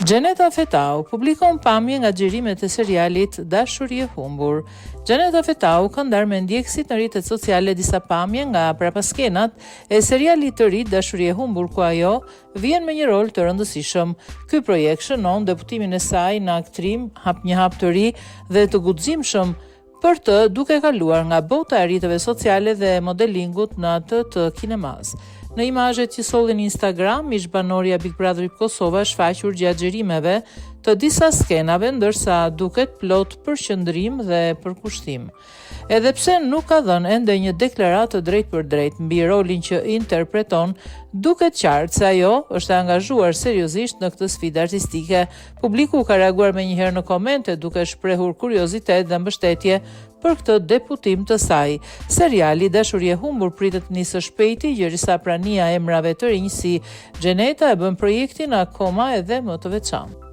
Gjeneta Fetau publikon pamje nga xhirimet e serialit Dashuri e humbur. Gjeneta Fetau ka ndarë me ndjekësit në rrjetet sociale disa pamje nga prapaskenat e serialit të ri Dashuri e humbur, ku ajo vjen me një rol të rëndësishëm. Ky projekt shënon debutimin e saj në aktrim, një hap të ri dhe të guximshëm për të duke kaluar nga bota e rrjeteve sociale dhe modelingut në atë të kinemas. Në imazhet që sollin Instagram, ish-banorja Big Brother Kosova shfaqur gjatë xhirimeve të disa skenave, ndërsa duket plot përqendrim dhe përkushtim. Edhe pse nuk ka dhënë ende një deklaratë drejt për drejt mbi rolin që interpreton, duket qartë se ajo është angazhuar seriozisht në këtë sfidë artistike. Publiku ka reaguar menjëherë në komente duke shprehur kuriozitet dhe mbështetje për këtë debutim të saj. Seriali Dashuri e humbur pritet të nisë shpejti, gjërisa prania e emrave të rinj si Gjeneta e bën projektin akoma edhe më të veçantë.